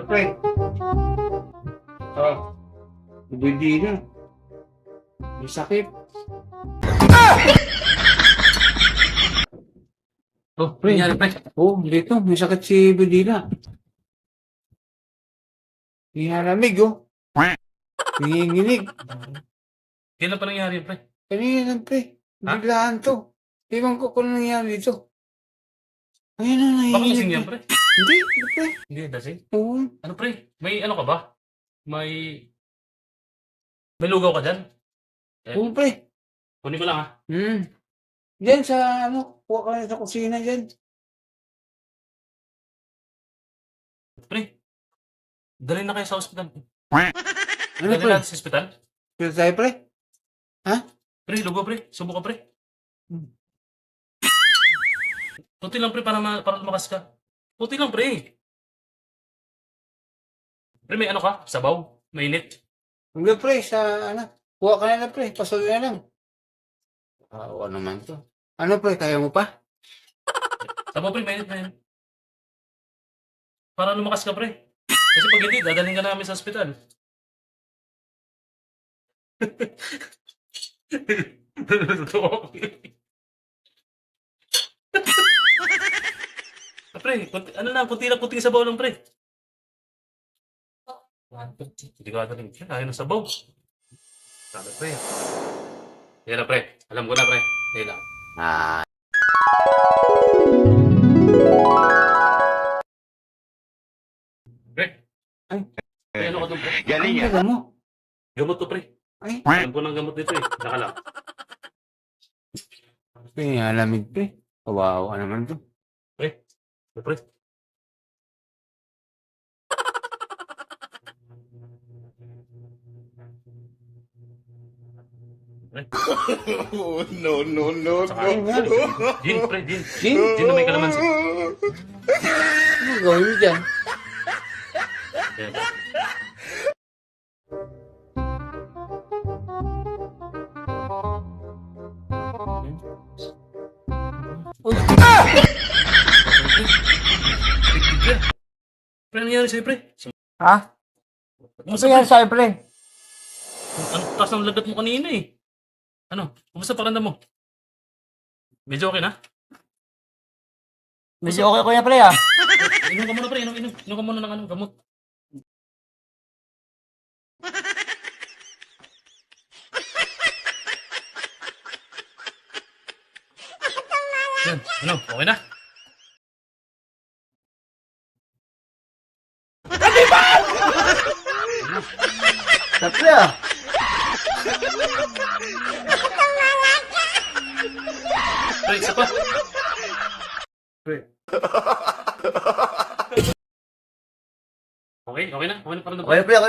Ano, pre? Hindi na. May sakit. Oh, pre. Nangyari, pre? Dito. May sakit si Bedina. Hinalamig, oh. Nanginginig. Kailan pa nangyari, pre? Kanina lang, pre. Ha? Biglaan to. Ewan ko kung nangyari dito. Ayun na, Baka nanginginig. lasing yan, pre? Hindi, pre. Hindi, lasing. Oo. Ano, pre? May ano ka ba? May lugaw ka dyan? Oo, pre. Kunin ko lang, ha? Diyan sa, kuha ka na sa kusina dyan. Pre, dalhin na kayo sa ospital. Ano, Dalhin pre? natin sa ospital. Pero tayo, pre? Pre, lugaw, pre. Subo ka, pre. Hmm. Puti lang, pre, para lumakas ka. Puti lang, pre. Pre, may ano ka? Sabaw? Mainit? Hindi, pre, kuha ka na lang, pre. Pasuloy na lang. Awa naman to. Ano, pre, kaya mo pa? Sabaw, pre, mainit na yan. Para lumakas ka, pre. Kasi pag hindi, dadalhin ka namin sa ospital. Totoo. Pre, ano lang, kunti sabaw lang, pre. Hindi ka rin. Ayaw ng sabaw. Sabi, pre. Yan na, pre. Alam ko na, pre. Yan lang. Pre. Ay. Pre, ano ka doon, pre? Galing yan. Ano mo? Gamot to, pre. Ay, Alam ko ng gamot dito, eh. Naka lang. pinalamig, pre. Kawawa naman to. Pre. Pre. Oh, no. Saka, Gin, pre, gin. Gin? Gin na may kalamansi. Ano gawin mo dyan? Yan. Uy, Pre, ano nangyari sa'yo, pre? ha? Ano yan sa'yo, pre? Ang taas ng lagat mo kanina, eh. Ano? Kumusta pakiramdam mo? Medyo okay na? Medyo okay ko yan, pre, ah. Inom ka muna, pre. Inom ka muna ng gamot. Yan. Ano? Okay na? Pre, ah. Pre, isa pa. Pre. Okay na? Okay na pakiramdam mo? Okay, pre.